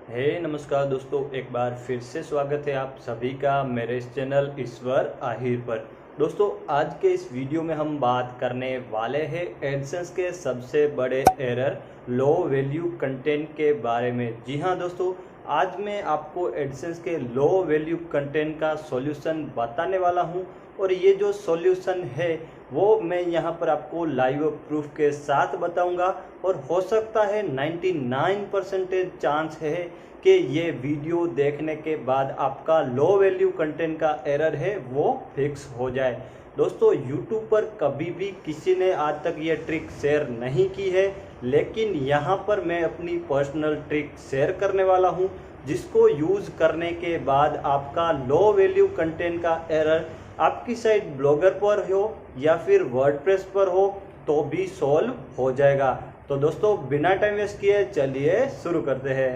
नमस्कार दोस्तों, एक बार फिर से स्वागत है आप सभी का मेरे इस चैनल ईश्वर आहिर पर। दोस्तों, आज के इस वीडियो में हम बात करने वाले हैं एडसेंस के सबसे बड़े एरर लो वैल्यू कंटेंट के बारे में। जी हाँ दोस्तों, आज मैं आपको एडसेंस के लो वैल्यू कंटेंट का सॉल्यूशन बताने वाला हूँ और ये जो सॉल्यूशन है वो मैं यहाँ पर आपको लाइव प्रूफ के साथ बताऊंगा और हो सकता है 99% चांस है कि ये वीडियो देखने के बाद आपका लो वैल्यू कंटेंट का एरर है वो फिक्स हो जाए। दोस्तों, YouTube पर कभी भी किसी ने आज तक ये ट्रिक शेयर नहीं की है, लेकिन यहाँ पर मैं अपनी पर्सनल ट्रिक शेयर करने वाला हूँ जिसको यूज़ करने के बाद आपका लो वैल्यू कंटेंट का एरर आपकी साइट ब्लॉगर पर हो या फिर वर्डप्रेस पर हो तो भी सॉल्व हो जाएगा। तो दोस्तों, बिना टाइम वेस्ट किए चलिए शुरू करते हैं।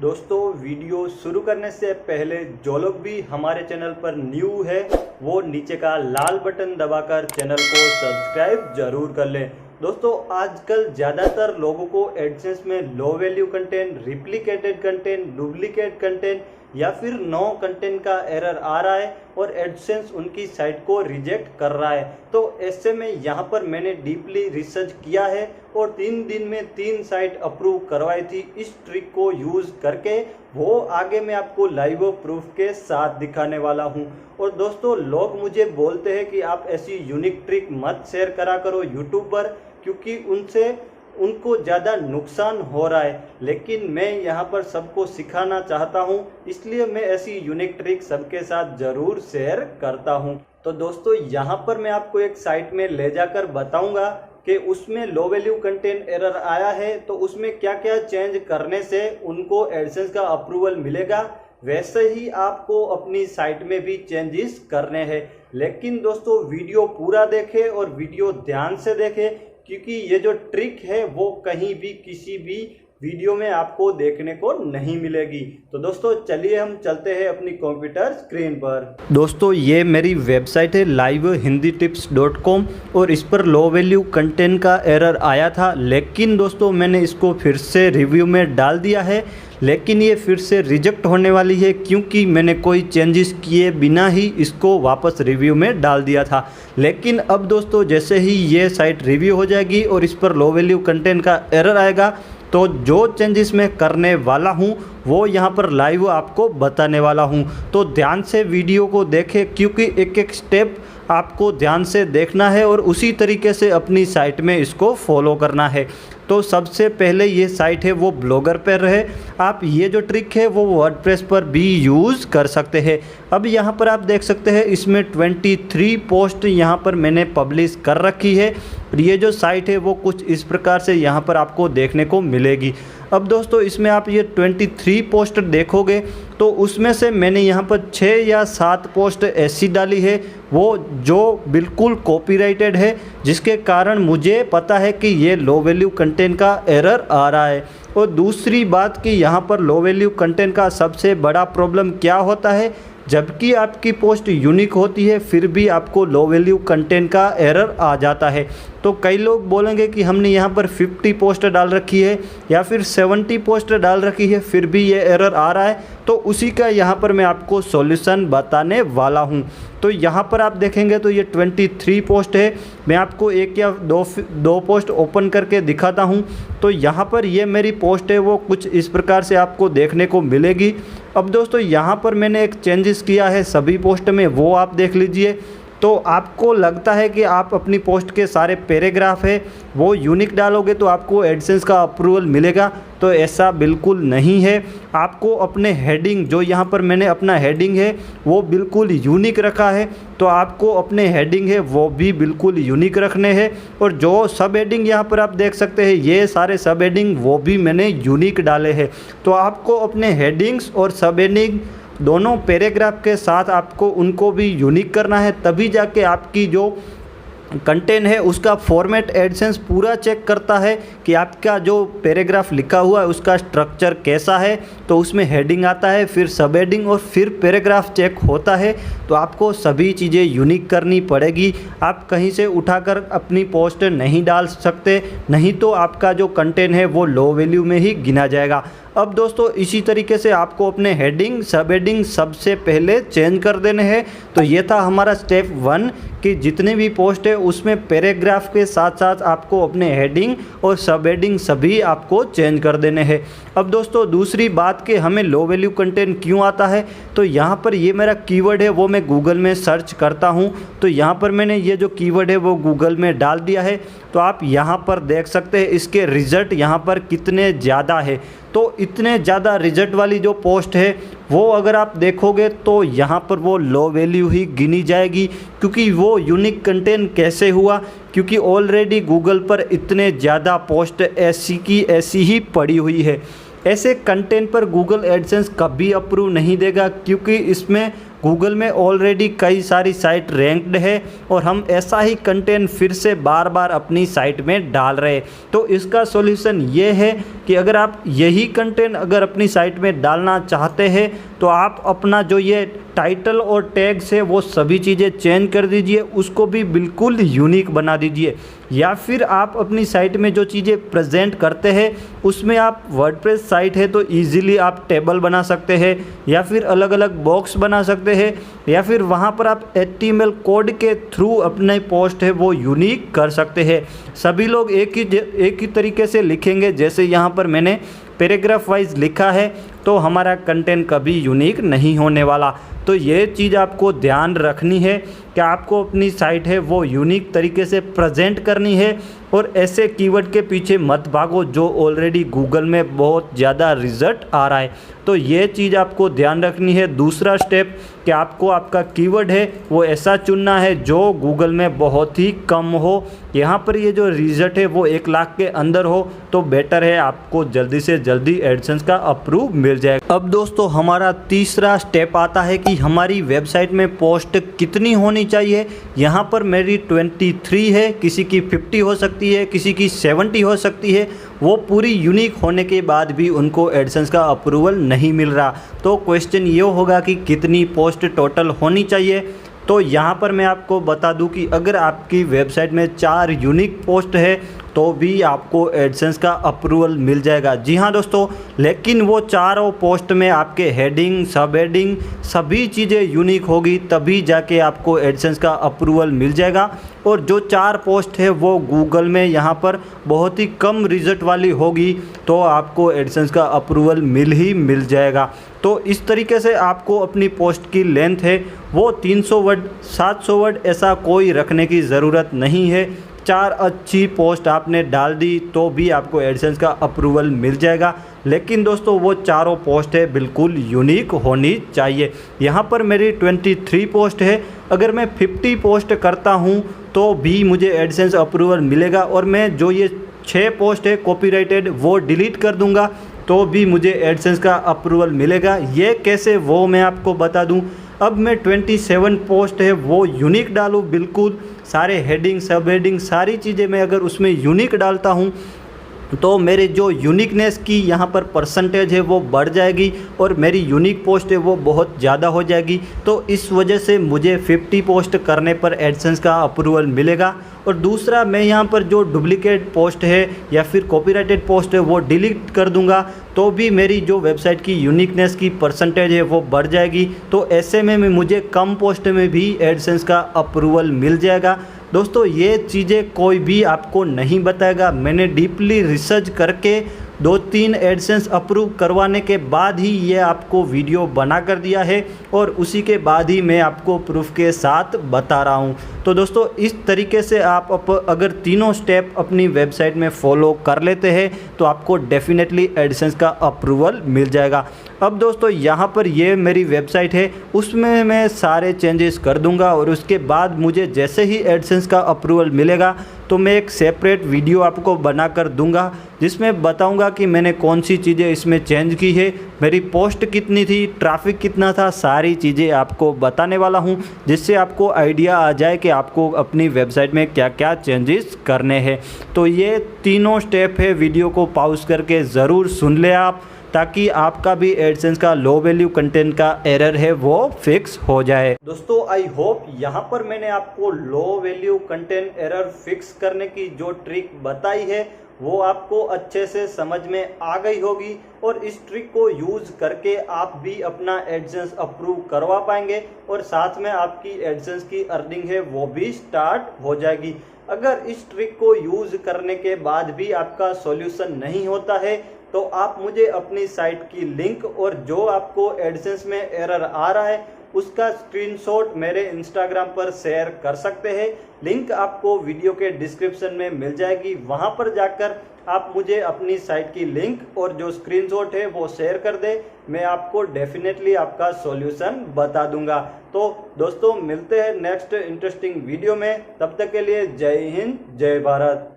दोस्तों, वीडियो शुरू करने से पहले जो लोग भी हमारे चैनल पर न्यू है वो नीचे का लाल बटन दबाकर चैनल को सब्सक्राइब जरूर कर लें। दोस्तों, आजकल ज़्यादातर लोगों को एडसेंस में low value content, replicated content, duplicate content या फिर नो कंटेंट का एरर आ रहा है और एडसेंस उनकी साइट को रिजेक्ट कर रहा है। तो ऐसे में यहाँ पर मैंने डीपली रिसर्च किया है और 3 दिन में 3 साइट अप्रूव करवाई थी इस ट्रिक को यूज़ करके। वो आगे मैं आपको लाइव प्रूफ के साथ दिखाने वाला हूँ। और दोस्तों, लोग मुझे बोलते हैं कि आप ऐसी यूनिक ट्रिक मत शेयर करा करो यूट्यूब पर, क्योंकि उनसे उनको ज़्यादा नुकसान हो रहा है। लेकिन मैं यहाँ पर सबको सिखाना चाहता हूँ, इसलिए मैं ऐसी यूनिक ट्रिक सबके साथ ज़रूर शेयर करता हूँ। तो दोस्तों, यहाँ पर मैं आपको एक साइट में ले जाकर बताऊँगा कि उसमें लो वैल्यू कंटेंट एरर आया है तो उसमें क्या क्या चेंज करने से उनको एडसेंस का अप्रूवल मिलेगा। वैसे ही आपको अपनी साइट में भी चेंजेस करने हैं। लेकिन दोस्तों, वीडियो पूरा देखें और वीडियो ध्यान से देखें, क्योंकि ये जो ट्रिक है वो कहीं भी किसी भी वीडियो में आपको देखने को नहीं मिलेगी। तो दोस्तों, चलिए हम चलते हैं अपनी कंप्यूटर स्क्रीन पर। दोस्तों, ये मेरी वेबसाइट है livehindiTips.com और इस पर लो वैल्यू कंटेंट का एरर आया था, लेकिन दोस्तों मैंने इसको फिर से रिव्यू में डाल दिया है। लेकिन ये फिर से रिजेक्ट होने वाली है क्योंकि मैंने कोई चेंजेस किए बिना ही इसको वापस रिव्यू में डाल दिया था। लेकिन अब दोस्तों, जैसे ही ये साइट रिव्यू हो जाएगी और इस पर लो वैल्यू कंटेंट का एरर आएगा तो जो चेंजेस मैं करने वाला हूँ वो यहाँ पर लाइव आपको बताने वाला हूँ। तो ध्यान से वीडियो को देखें, क्योंकि एक एक स्टेप आपको ध्यान से देखना है और उसी तरीके से अपनी साइट में इसको फॉलो करना है। तो सबसे पहले ये साइट है वो ब्लॉगर पर रहे। आप ये जो ट्रिक है वो वर्डप्रेस पर भी यूज़ कर सकते हैं। अब यहाँ पर आप देख सकते हैं इसमें 23 पोस्ट यहाँ पर मैंने पब्लिश कर रखी है। ये जो साइट है वो कुछ इस प्रकार से यहाँ पर आपको देखने को मिलेगी। अब दोस्तों, इसमें आप ये 23 पोस्ट देखोगे तो उसमें से मैंने यहाँ पर 6 या 7 पोस्ट ऐसी डाली है वो जो बिल्कुल कॉपीराइटेड है, जिसके कारण मुझे पता है कि ये लो वैल्यू कंटेंट का एरर आ रहा है। और दूसरी बात कि यहाँ पर लो वैल्यू कंटेंट का सबसे बड़ा प्रॉब्लम क्या होता है, जबकि आपकी पोस्ट यूनिक होती है फिर भी आपको लो वैल्यू कंटेंट का एरर आ जाता है। तो कई लोग बोलेंगे कि हमने यहाँ पर 50 पोस्ट डाल रखी है या फिर 70 पोस्ट डाल रखी है फिर भी ये एरर आ रहा है। तो उसी का यहाँ पर मैं आपको सॉल्यूशन बताने वाला हूँ। तो यहाँ पर आप देखेंगे तो ये 23 पोस्ट है। मैं आपको एक या दो पोस्ट ओपन करके दिखाता हूँ। तो यहाँ पर ये मेरी पोस्ट है वो कुछ इस प्रकार से आपको देखने को मिलेगी। अब दोस्तों, यहाँ पर मैंने एक चेंजेस किया है सभी पोस्ट में, वो आप देख लीजिए। तो आपको लगता है कि आप अपनी पोस्ट के सारे पैराग्राफ है वो यूनिक डालोगे तो आपको एडसेंस का अप्रूवल मिलेगा, तो ऐसा बिल्कुल नहीं है। आपको अपने हेडिंग, जो यहाँ पर मैंने अपना हेडिंग है वो बिल्कुल यूनिक रखा है, तो आपको अपने हेडिंग है वो भी बिल्कुल यूनिक रखने हैं। और जो सब हेडिंग यहाँ पर आप देख सकते हैं, ये सारे सब हेडिंग वो भी मैंने यूनिक डाले हैं। तो आपको अपने हेडिंग्स और सब हेडिंग दोनों पैराग्राफ के साथ आपको उनको भी यूनिक करना है, तभी जाके आपकी जो कंटेंट है उसका फॉर्मेट एडसेंस पूरा चेक करता है कि आपका जो पैराग्राफ लिखा हुआ है उसका स्ट्रक्चर कैसा है। तो उसमें हेडिंग आता है, फिर सब हेडिंग और फिर पैराग्राफ चेक होता है। तो आपको सभी चीज़ें यूनिक करनी पड़ेगी। आप कहीं से उठाकर अपनी पोस्ट नहीं डाल सकते, नहीं तो आपका जो कंटेंट है वो लो वैल्यू में ही गिना जाएगा। अब दोस्तों इसी तरीके से आपको अपने हेडिंग सब हेडिंग सबसे पहले चेंज कर देने हैं। तो ये था हमारा स्टेप 1 कि जितने भी पोस्ट है उसमें पैराग्राफ के साथ साथ आपको अपने हेडिंग और सब हेडिंग सभी आपको चेंज कर देने हैं। अब दोस्तों दूसरी बात कि हमें लो वैल्यू कंटेंट क्यों आता है, तो यहाँ पर ये मेरा कीवर्ड है वो मैं गूगल में सर्च करता हूँ। तो यहाँ पर मैंने ये जो कीवर्ड है वो गूगल में डाल दिया है। तो आप यहाँ पर देख सकते हैं इसके रिजल्ट यहाँ पर कितने ज़्यादा है। तो इतने ज़्यादा रिजल्ट वाली जो पोस्ट है वो अगर आप देखोगे तो यहाँ पर वो लो वैल्यू ही गिनी जाएगी। क्योंकि वो यूनिक कंटेंट कैसे हुआ, क्योंकि ऑलरेडी गूगल पर इतने ज़्यादा पोस्ट ऐसी की ऐसी ही पड़ी हुई है। ऐसे कंटेंट पर गूगल एडसेंस कभी अप्रूव नहीं देगा, क्योंकि इसमें गूगल में ऑलरेडी कई सारी साइट रैंक्ड है और हम ऐसा ही कंटेंट फिर से बार बार अपनी साइट में डाल रहे हैं। तो इसका सॉल्यूशन ये है कि अगर आप यही कंटेंट अगर अपनी साइट में डालना चाहते हैं तो आप अपना जो ये टाइटल और टैग्स है वो सभी चीज़ें चेंज कर दीजिए, उसको भी बिल्कुल यूनिक बना दीजिए। या फिर आप अपनी साइट में जो चीज़ें प्रेजेंट करते हैं उसमें आप वर्डप्रेस साइट है तो इजीली आप टेबल बना सकते हैं, या फिर अलग अलग बॉक्स बना सकते हैं, या फिर वहाँ पर आप HTML कोड के थ्रू अपने पोस्ट है वो यूनिक कर सकते हैं। सभी लोग एक ही तरीके से लिखेंगे, जैसे यहाँ पर मैंने पैराग्राफ वाइज लिखा है, तो हमारा कंटेंट कभी यूनिक नहीं होने वाला। तो ये चीज़ आपको ध्यान रखनी है कि आपको अपनी साइट है वो यूनिक तरीके से प्रेजेंट करनी है, और ऐसे कीवर्ड के पीछे मत भागो जो ऑलरेडी गूगल में बहुत ज़्यादा रिजल्ट आ रहा है। तो ये चीज़ आपको ध्यान रखनी है। दूसरा स्टेप कि आपको आपका कीवर्ड है वो ऐसा चुनना है जो गूगल में बहुत ही कम हो। यहाँ पर ये जो रिजल्ट है वो 1 लाख के अंदर हो तो बेटर है, आपको जल्दी से जल्दी एडसेंस का अप्रूव मिल जाएगा। अब दोस्तों हमारा तीसरा स्टेप आता है कि हमारी वेबसाइट में पोस्ट कितनी होनी चाहिए। यहाँ पर मेरी 23 है, किसी की 50 हो सकती है, किसी की 70 हो सकती है। वो पूरी यूनिक होने के बाद भी उनको एडसेंस का अप्रूवल नहीं मिल रहा। तो क्वेश्चन ये होगा कि कितनी पोस्ट टोटल होनी चाहिए। तो यहाँ पर मैं आपको बता दूं कि अगर आपकी वेबसाइट में 4 यूनिक पोस्ट है तो भी आपको एडसेंस का अप्रूवल मिल जाएगा। जी हाँ दोस्तों, लेकिन वो चारों पोस्ट में आपके हेडिंग सब हेडिंग सभी चीज़ें यूनिक होगी, तभी जाके आपको एडसेंस का अप्रूवल मिल जाएगा। और जो 4 पोस्ट है वो गूगल में यहाँ पर बहुत ही कम रिजल्ट वाली होगी तो आपको एडसेंस का अप्रूवल मिल जाएगा। तो इस तरीके से आपको अपनी पोस्ट की लेंथ है वो 300 वर्ड 700 वर्ड ऐसा कोई रखने की ज़रूरत नहीं है। 4 अच्छी पोस्ट आपने डाल दी तो भी आपको एडसेंस का अप्रूवल मिल जाएगा। लेकिन दोस्तों वो चारों पोस्ट है बिल्कुल यूनिक होनी चाहिए। यहाँ पर मेरी 23 पोस्ट है, अगर मैं 50 पोस्ट करता हूँ तो भी मुझे एडसेंस अप्रूवल मिलेगा। और मैं जो ये 6 पोस्ट है कॉपीराइटेड वो डिलीट कर दूँगा तो भी मुझे एडसेंस का अप्रूवल मिलेगा। ये कैसे वो मैं आपको बता दूं। अब मैं 27 पोस्ट है वो यूनिक डालूं, बिल्कुल सारे हेडिंग सब हेडिंग सारी चीज़ें मैं अगर उसमें यूनिक डालता हूं तो मेरे जो यूनिकनेस की यहाँ पर परसेंटेज है वो बढ़ जाएगी और मेरी यूनिक पोस्ट है वो बहुत ज़्यादा हो जाएगी। तो इस वजह से मुझे 50 पोस्ट करने पर एडसेंस का अप्रूवल मिलेगा। और दूसरा मैं यहाँ पर जो डुप्लीकेट पोस्ट है या फिर कॉपीराइटेड पोस्ट है वो डिलीट कर दूंगा तो भी मेरी जो वेबसाइट की यूनिकनेस की परसेंटेज है वो बढ़ जाएगी। तो ऐसे में मुझे कम पोस्ट में भी एडसेंस का अप्रूवल मिल जाएगा। दोस्तों ये चीज़ें कोई भी आपको नहीं बताएगा, मैंने डीपली रिसर्च करके 2-3 एडसेंस अप्रूव करवाने के बाद ही ये आपको वीडियो बना कर दिया है और उसी के बाद ही मैं आपको प्रूफ के साथ बता रहा हूँ। तो दोस्तों इस तरीके से आप अगर तीनों स्टेप अपनी वेबसाइट में फॉलो कर लेते हैं तो आपको डेफिनेटली एडसेंस का अप्रूवल मिल जाएगा। अब दोस्तों यहाँ पर ये मेरी वेबसाइट है, उसमें मैं सारे चेंजेस कर दूंगा और उसके बाद मुझे जैसे ही एडसेंस का अप्रूवल मिलेगा तो मैं एक सेपरेट वीडियो आपको बना कर दूंगा जिसमें बताऊंगा कि मैंने कौन सी चीज़ें इसमें चेंज की है, मेरी पोस्ट कितनी थी, ट्रैफिक कितना था, सारी चीज़ें आपको बताने वाला हूं, जिससे आपको आइडिया आ जाए कि आपको अपनी वेबसाइट में क्या क्या चेंजेस करने हैं। तो ये तीनों स्टेप है, वीडियो को पॉज करके ज़रूर सुन ले आप, ताकि आपका भी एडसेंस का लो वैल्यू कंटेंट का एरर है वो फिक्स हो जाए। दोस्तों आई होप यहाँ पर मैंने आपको low value content error fix करने की जो ट्रिक बताई है वो आपको अच्छे से समझ में आ गई होगी और इस ट्रिक को यूज करके आप भी अपना एडसेंस अप्रूव करवा पाएंगे और साथ में आपकी एडसेंस की अर्निंग है वो भी स्टार्ट हो जाएगी। अगर इस ट्रिक को यूज करने के बाद भी आपका सॉल्यूशन नहीं होता है तो आप मुझे अपनी साइट की लिंक और जो आपको एडसेंस में एरर आ रहा है उसका स्क्रीनशॉट मेरे इंस्टाग्राम पर शेयर कर सकते हैं। लिंक आपको वीडियो के डिस्क्रिप्शन में मिल जाएगी, वहां पर जाकर आप मुझे अपनी साइट की लिंक और जो स्क्रीनशॉट है वो शेयर कर दे, मैं आपको डेफिनेटली आपका सॉल्यूशन बता दूंगा। तो दोस्तों मिलते हैं नेक्स्ट इंटरेस्टिंग वीडियो में, तब तक के लिए जय हिंद जय भारत।